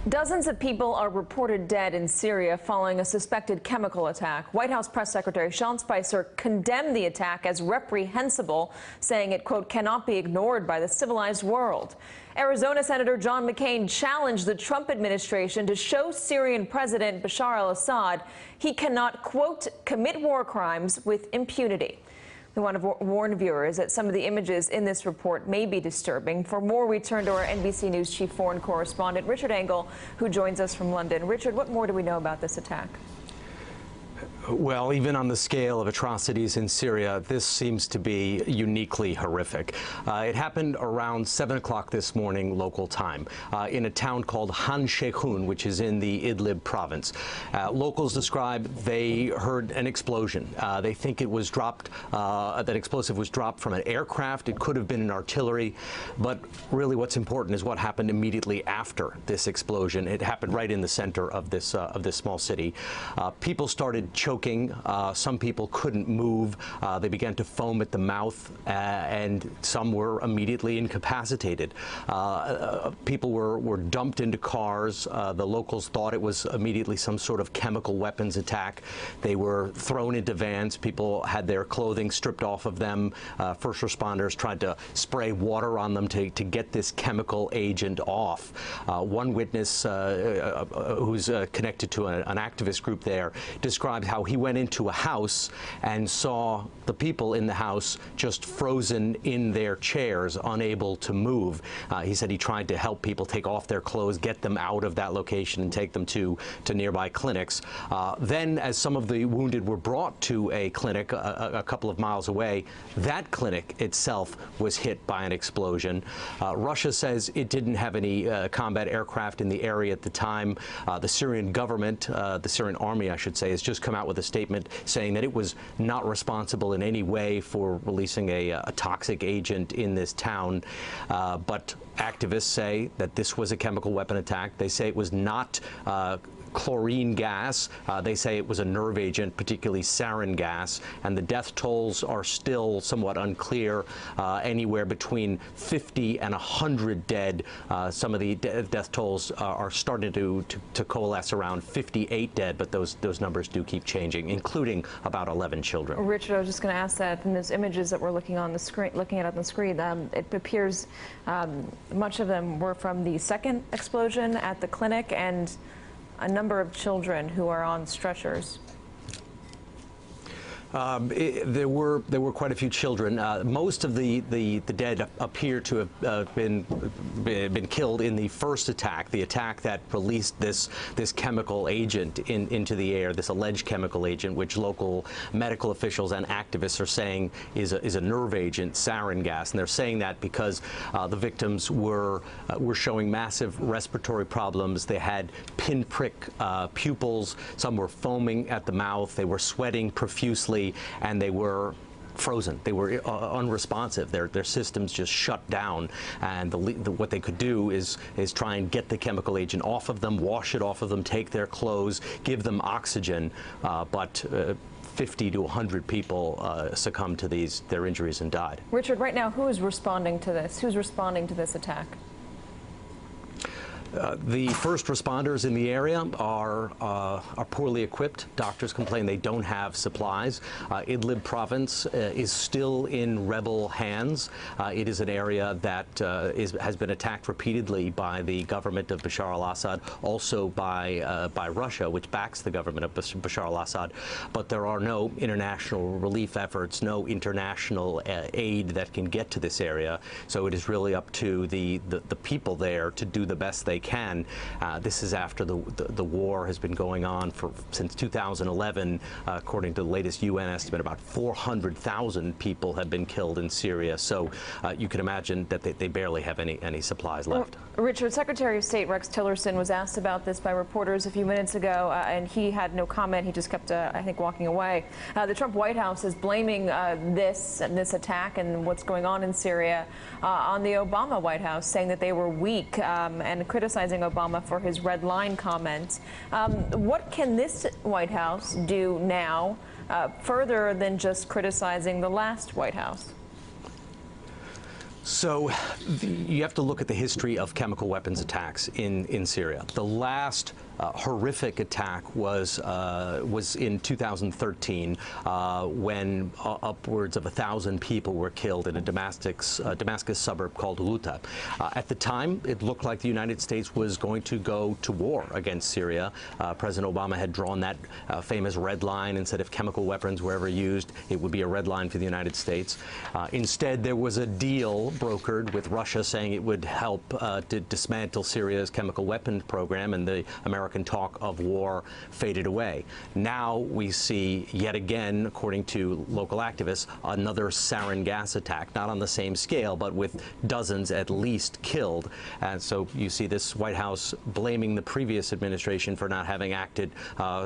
Dozens of people are reported dead in Syria following a suspected chemical attack. White House Press Secretary Sean Spicer condemned the attack as reprehensible, saying it, quote, cannot be ignored by the civilized world. Arizona Senator John McCain challenged the Trump administration to show Syrian President Bashar al-Assad he cannot, quote, commit war crimes with impunity. We want to warn viewers that some of the images in this report may be disturbing. For more, we turn to our NBC News chief foreign correspondent, Richard Engel, who joins us from London. Richard, what more do we know about this attack? Well, even on the scale of atrocities in Syria, this seems to be uniquely horrific. It happened around 7 o'clock this morning local time in a town called Han Sheikhoun, which is in the Idlib province. Locals describe they heard an explosion. They think it was dropped, that explosive was dropped from an aircraft. It could have been an artillery. But really what's important is what happened immediately after this explosion. It happened right in the center of this small city. People started choking. Some people couldn't move. They began to foam at the mouth, and some were immediately incapacitated. People were dumped into cars. The locals thought it was immediately some sort of chemical weapons attack. They were thrown into vans. People had their clothing stripped off of them. First responders tried to spray water on them to get this chemical agent off. One witness who's connected to an activist group there described how he went into a house and saw the people in the house just frozen in their chairs, unable to move. He said he tried to help people take off their clothes, get them out of that location and take them to nearby clinics. Then, as some of the wounded were brought to a clinic a couple of miles away, that clinic itself was hit by an explosion. Russia says it didn't have any combat aircraft in the area at the time. The Syrian government, the Syrian army, I should say, has just come out with a statement saying that it was not responsible in any way for releasing a toxic agent in this town. But activists say that this was a chemical weapon attack. They say it was not chlorine gas. They say it was a nerve agent, particularly sarin gas, and the death tolls are still somewhat unclear, anywhere between 50 and 100 dead. Some of the death tolls are starting to coalesce around 58 dead, but those numbers do keep changing, including about 11 children. Richard, I was just going to ask that in those images that we're looking on the screen, it appears much of them were from the second explosion at the clinic, and a number of children who are on stretchers. There were quite a few children. Most of the dead appear to have been killed in the first attack, the attack that released this chemical agent into the air, this alleged chemical agent, which local medical officials and activists are saying is a nerve agent, sarin gas, and they're saying that because the victims were showing massive respiratory problems. They had pinprick pupils. Some were foaming at the mouth. They were sweating profusely. And they were frozen. They were unresponsive. Their systems just shut down, and what they could do is try and get the chemical agent off of them, wash it off of them, take their clothes, give them oxygen, but 50 to 100 people succumbed to their injuries and died. Richard, right now, who is responding to this? Who's responding to this attack? The first responders in the area are poorly equipped. Doctors complain they don't have supplies. Idlib province is still in rebel hands. It is an area that has been attacked repeatedly by the government of Bashar al-Assad, also by Russia, which backs the government of Bashar al-Assad. But there are no international relief efforts, no international aid that can get to this area. So it is really up to the people there to do the best they can. This is after the war has been going on since 2011. According to the latest UN estimate, about 400,000 people have been killed in Syria. So you can imagine that they barely have any supplies left. Well, Richard, Secretary of State Rex Tillerson was asked about this by reporters a few minutes ago, and he had no comment. He just kept, I think, walking away. The Trump White House is blaming this attack and what's going on in Syria on the Obama White House, saying that they were weak and criticizing Obama for his red line comments. What can this White House do now further than just criticizing the last White House? So you have to look at the history of chemical weapons attacks in Syria. The last horrific attack was in 2013 when upwards of 1,000 people were killed in a Damascus suburb called Ghouta. At the time, it looked like the United States was going to go to war against Syria. President Obama had drawn that famous red line and said if chemical weapons were ever used, it would be a red line for the United States. Instead, there was a deal brokered with Russia saying it would help to dismantle Syria's chemical weapons program, and the American talk of war faded away. Now we see yet again, according to local activists, another sarin gas attack, not on the same scale, but with dozens at least killed. And so you see this White House blaming the previous administration for not having acted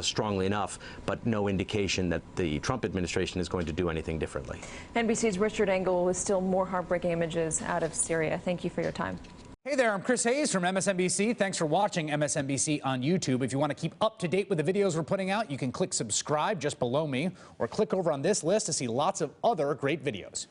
strongly enough, but no indication that the Trump administration is going to do anything differently. NBC's Richard Engel with still more heartbreaking images out of Syria. Thank you for your time. Hey there, I'm Chris Hayes from MSNBC. Thanks for watching MSNBC on YouTube. If you want to keep up to date with the videos we're putting out, you can click subscribe just below me or click over on this list to see lots of other great videos.